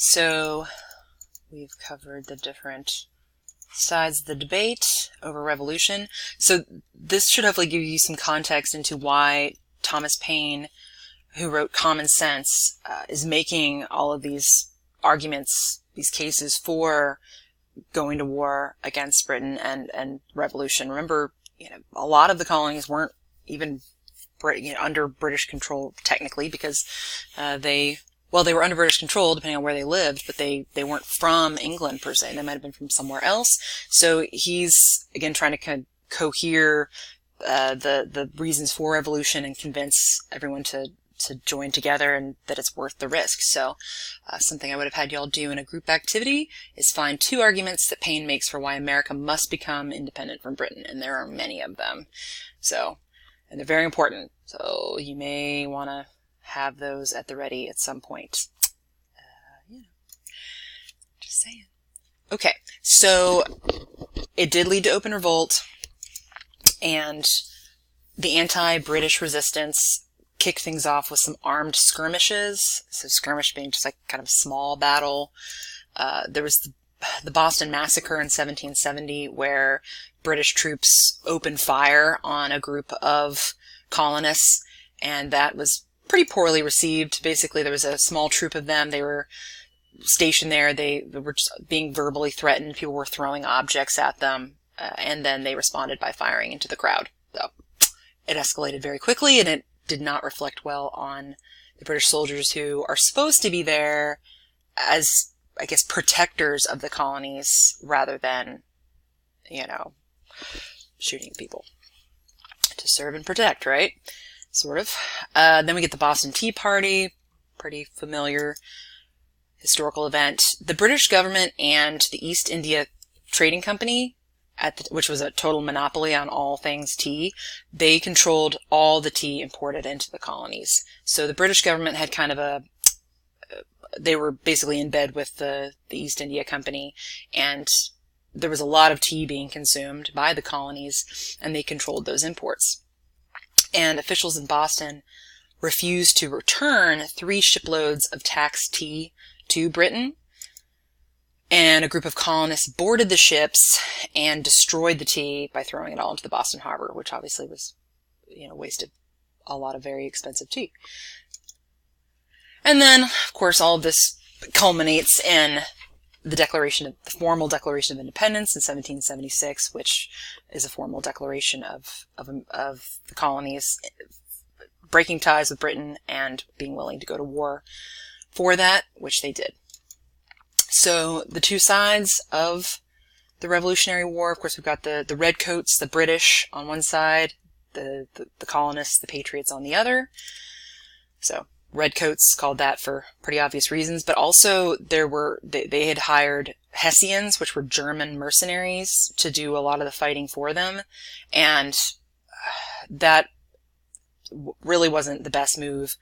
So we've covered the different sides of the debate over revolution. So this should hopefully give you some context into why Thomas Paine, who wrote Common Sense, is making all of these arguments, these cases for going to war against Britain and revolution. Remember, a lot of the colonies weren't even under British control technically, because they were under British control depending on where they lived, but they weren't from England per se. They might have been from somewhere else. So he's again trying to cohere the reasons for revolution and convince everyone to join together and that it's worth the risk. So something I would have had y'all do in a group activity is find 2 arguments that Paine makes for why America must become independent from Britain, and there are many of them. And they're very important, so you may want to have those at the ready at some point. Just saying. Okay, so it did lead to open revolt, and the anti-British resistance kicked things off with some armed skirmishes. So skirmish being just like kind of a small battle. There was the Boston Massacre in 1770, where British troops opened fire on a group of colonists, and that was pretty poorly received. Basically, there was a small troop of them. They were stationed there. They were just being verbally threatened. People were throwing objects at them, and then they responded by firing into the crowd. So it escalated very quickly, and it did not reflect well on the British soldiers who are supposed to be there as, I guess, protectors of the colonies rather than, shooting people. To serve and protect, right? Sort of. Then we get the Boston Tea Party, pretty familiar historical event. The British government and the East India Trading Company, which was a total monopoly on all things tea, they controlled all the tea imported into the colonies. So the British government had kind of they were basically in bed with the East India Company, and there was a lot of tea being consumed by the colonies, and they controlled those imports. And officials in Boston refused to return 3 shiploads of taxed tea to Britain, and a group of colonists boarded the ships and destroyed the tea by throwing it all into the Boston Harbor, which obviously was, wasted a lot of very expensive tea. And then, of course, all of this culminates in the formal Declaration of Independence in 1776, which is a formal declaration of the colonies breaking ties with Britain and being willing to go to war for that, which they did. So the 2 sides of the Revolutionary War, of course, we've got the redcoats, the British on one side, the colonists, the patriots on the other. So redcoats called that for pretty obvious reasons, but also they had hired Hessians, which were German mercenaries, to do a lot of the fighting for them, and that really wasn't the best move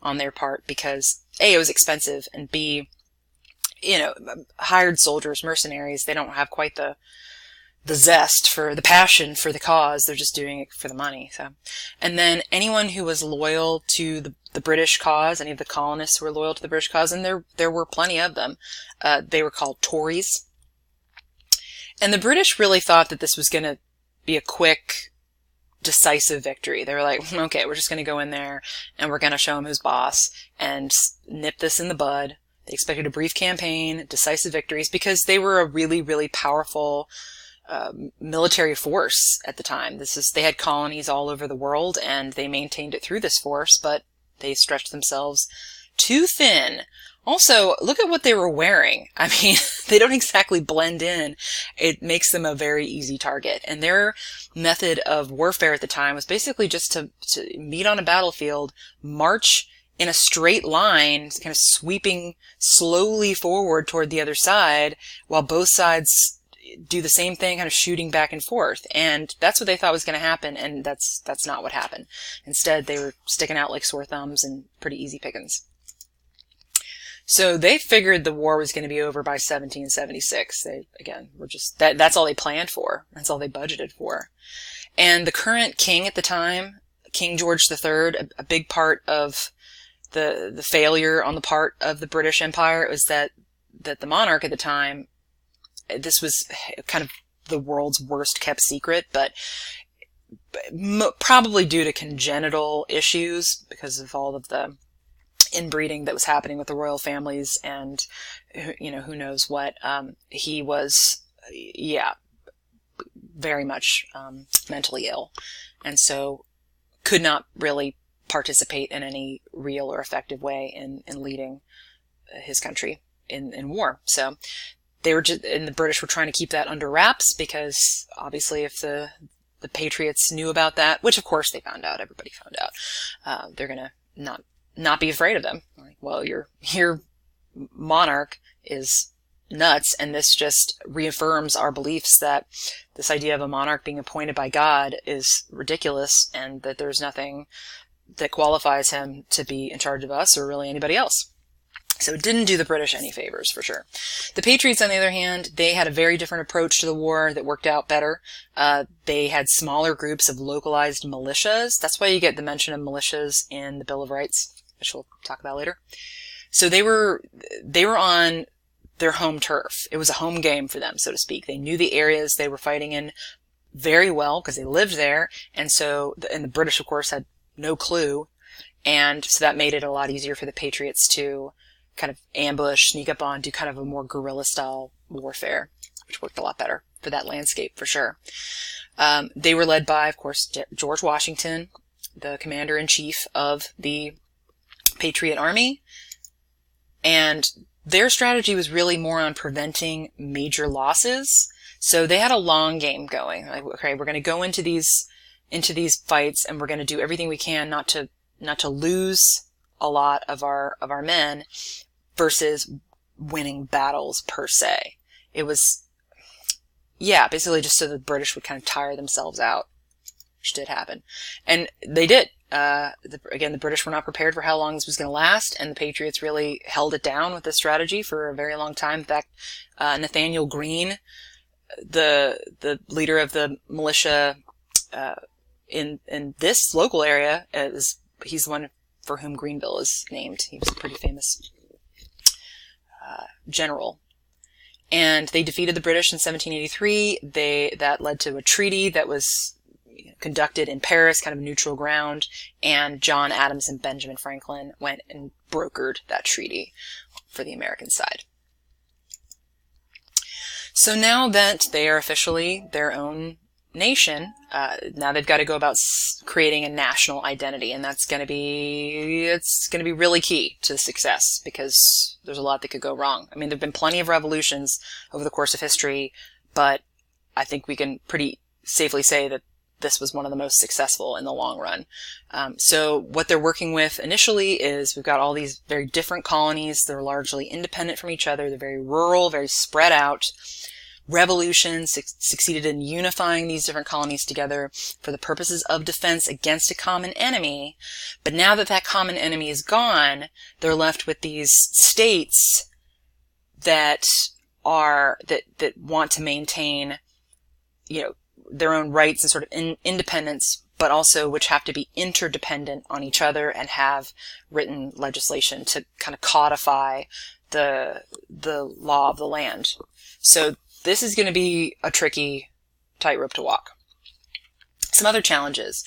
on their part, because A, it was expensive, and B, hired soldiers, mercenaries, they don't have quite the zest for the passion for the cause. They're just doing it for the money. So, and then anyone who was loyal to the British cause, any of the colonists who were loyal to the British cause, and there were plenty of them, they were called Tories. And the British really thought that this was going to be a quick, decisive victory. They were like, okay, we're just going to go in there and we're going to show them who's boss and nip this in the bud. They expected a brief campaign, decisive victories, because they were a really, really powerful military force at the time. They had colonies all over the world, and they maintained it through this force, but they stretched themselves too thin. Also, look at what they were wearing. I mean, they don't exactly blend in. It makes them a very easy target. And their method of warfare at the time was basically just to meet on a battlefield, march in a straight line, kind of sweeping slowly forward toward the other side, while both sides do the same thing, kind of shooting back and forth. And that's what they thought was going to happen, and that's not what happened. Instead, they were sticking out like sore thumbs and pretty easy pickings. So they figured the war was going to be over by 1776. They, again, were just, that's all they planned for. That's all they budgeted for. And the current king at the time, King George III, a big part of the failure on the part of the British Empire was that that the monarch at the time, this was kind of the world's worst kept secret, but probably due to congenital issues because of all of the inbreeding that was happening with the royal families and, who knows what. He was, very much mentally ill, and so could not really participate in any real or effective way in leading his country in war. So they were and the British were trying to keep that under wraps, because obviously if the Patriots knew about that, which of course they found out, everybody found out, they're gonna not be afraid of them. Like, well, your monarch is nuts, and this just reaffirms our beliefs that this idea of a monarch being appointed by God is ridiculous, and that there's nothing that qualifies him to be in charge of us or really anybody else. So it didn't do the British any favors, for sure. The Patriots, on the other hand, they had a very different approach to the war that worked out better. They had smaller groups of localized militias. That's why you get the mention of militias in the Bill of Rights, which we'll talk about later. So they were on their home turf. It was a home game for them, so to speak. They knew the areas they were fighting in very well because they lived there, and the British, of course, had no clue, and so that made it a lot easier for the Patriots to kind of ambush, sneak up on, do kind of a more guerrilla-style warfare, which worked a lot better for that landscape, for sure. They were led by, of course, George Washington, the commander-in-chief of the Patriot Army, and their strategy was really more on preventing major losses. So they had a long game going. Like, okay, we're going to go into these fights, and we're going to do everything we can not to lose a lot of our men, versus winning battles per se. It was, basically just so the British would kind of tire themselves out, which did happen. And they did. Again, the British were not prepared for how long this was going to last, and the Patriots really held it down with this strategy for a very long time. In fact, Nathaniel Greene, the leader of the militia in this local area, he's the one for whom Greenville is named. He was a pretty famous general. And they defeated the British in 1783. That led to a treaty that was conducted in Paris, kind of neutral ground, and John Adams and Benjamin Franklin went and brokered that treaty for the American side. So now that they are officially their own nation, now they've got to go about creating a national identity, and it's going to be really key to success, because there's a lot that could go wrong. I mean, there've been plenty of revolutions over the course of history, but I think we can pretty safely say that this was one of the most successful in the long run. So what they're working with initially is we've got all these very different colonies. They're largely independent from each other. They're very rural, very spread out. Revolution succeeded in unifying these different colonies together for the purposes of defense against a common enemy. But now that that common enemy is gone, they're left with these states that want to maintain, their own rights and sort of independence, but also which have to be interdependent on each other and have written legislation to kind of codify the law of the land. So this is going to be a tricky tightrope to walk. Some other challenges.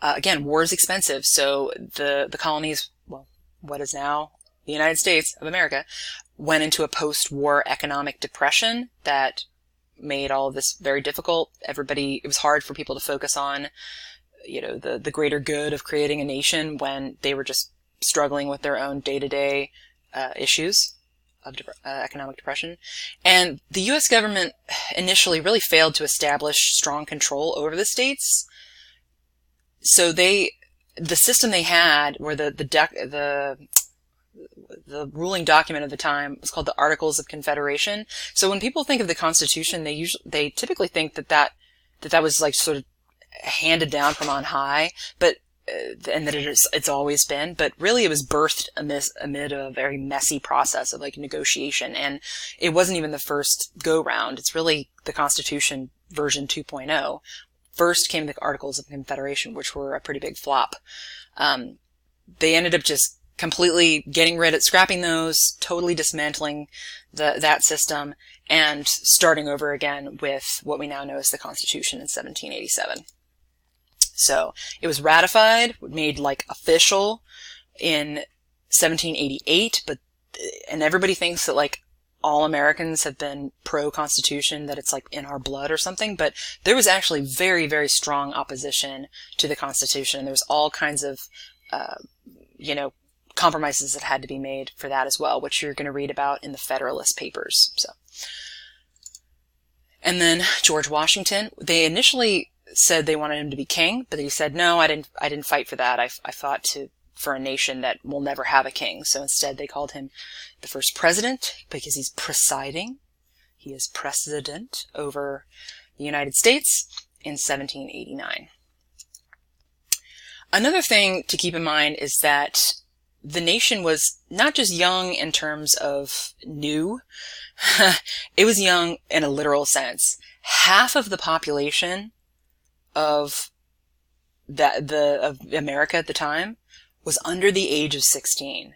Again, war is expensive, so the colonies, what is now the United States of America, went into a post-war economic depression that made all of this very difficult. It was hard for people to focus on, the greater good of creating a nation when they were just struggling with their own day-to-day issues of economic depression. And the U.S. government initially really failed to establish strong control over the states. So the system they had, where the ruling document of the time was called the Articles of Confederation. So when people think of the Constitution, they typically think that was like sort of handed down from on high, but and that it's always been, but really it was birthed amid a very messy process of like negotiation, and it wasn't even the first go round. It's really the Constitution version 2.0. First came the Articles of Confederation, which were a pretty big flop. They ended up just completely getting rid of, scrapping those, totally dismantling that system, and starting over again with what we now know as the Constitution in 1787. So it was ratified, made like official in 1788, and everybody thinks that like all Americans have been pro-Constitution, that it's like in our blood or something, but there was actually very, very strong opposition to the Constitution. There was all kinds of, compromises that had to be made for that as well, which you're going to read about in the Federalist Papers. So, and then George Washington, they initially said they wanted him to be king, but he said, no, I didn't fight for that. I fought for a nation that will never have a king. So instead they called him the first president because he's presiding. He is president over the United States in 1789. Another thing to keep in mind is that the nation was not just young in terms of new, it was young in a literal sense. Half of the population of America at the time was under the age of 16.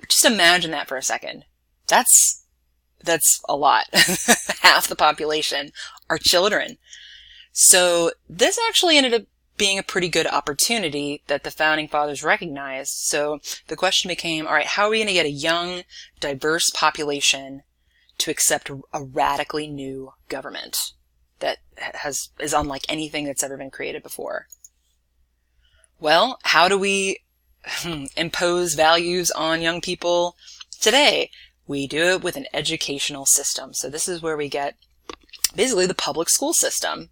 Just imagine that for a second. That's a lot. Half the population are children. So this actually ended up being a pretty good opportunity that the Founding Fathers recognized. So the question became, all right, how are we going to get a young, diverse population to accept a radically new government that is unlike anything that's ever been created before? Well, how do we impose values on young people today? We do it with an educational system. So this is where we get basically the public school system.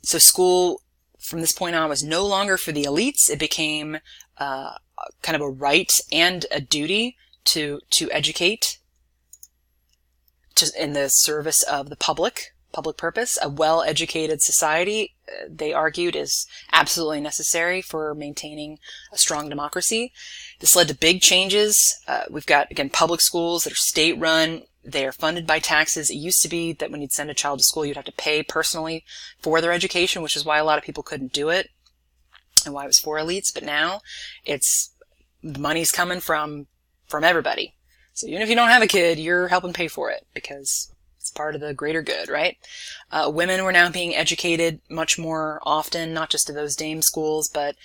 So school from this point on was no longer for the elites. It became kind of a right and a duty to educate in the service of the public purpose. A well-educated society, they argued, is absolutely necessary for maintaining a strong democracy. This led to big changes. We've got, again, public schools that are state-run. They are funded by taxes. It used to be that when you'd send a child to school, you'd have to pay personally for their education, which is why a lot of people couldn't do it and why it was for elites. But now the money's coming from everybody. So even if you don't have a kid, you're helping pay for it because it's part of the greater good, right? Women were now being educated much more often, not just at those dame schools, but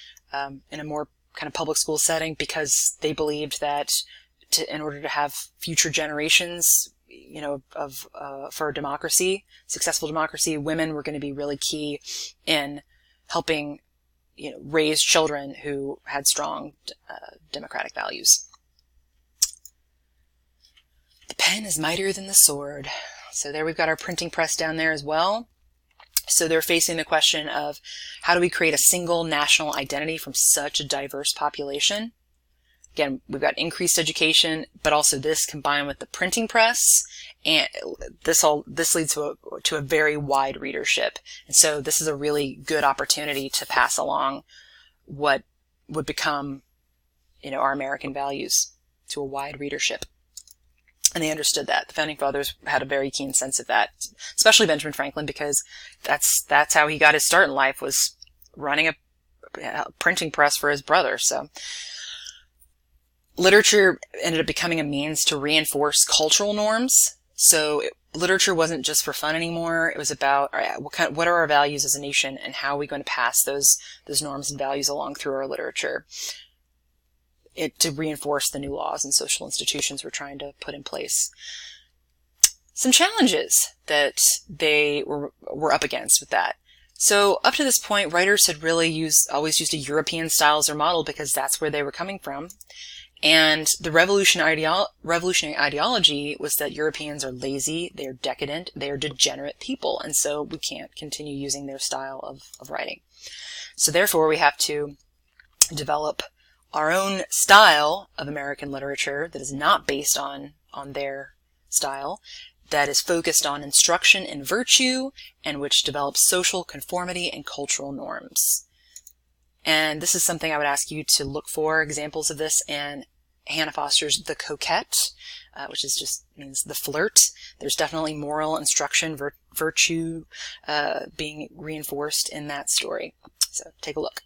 in a more kind of public school setting, because they believed that in order to have future generations, for democracy, successful democracy, women were going to be really key in helping, raise children who had strong democratic values. The pen is mightier than the sword. So there we've got our printing press down there as well. So they're facing the question of how do we create a single national identity from such a diverse population? Again, we've got increased education, but also this combined with the printing press, and this leads to a very wide readership. And so this is a really good opportunity to pass along what would become, our American values to a wide readership. And they understood that. The Founding Fathers had a very keen sense of that, especially Benjamin Franklin, because that's how he got his start in life, was running a printing press for his brother. So literature ended up becoming a means to reinforce cultural norms. So literature wasn't just for fun anymore. It was about, all right, what are our values as a nation, and how are we going to pass those norms and values along through our literature? To reinforce the new laws and social institutions we're trying to put in place. Some challenges that they were up against with that. So up to this point, writers had really always used a European style as their model because that's where they were coming from. And the revolutionary ideology was that Europeans are lazy, they are decadent, they are degenerate people, and so we can't continue using their style of writing. So therefore, we have to develop our own style of American literature that is not based on their style, that is focused on instruction and virtue, and which develops social conformity and cultural norms. And this is something I would ask you to look for examples of this in Hannah Foster's The Coquette, which means the flirt. There's definitely moral instruction, virtue being reinforced in that story. So take a look.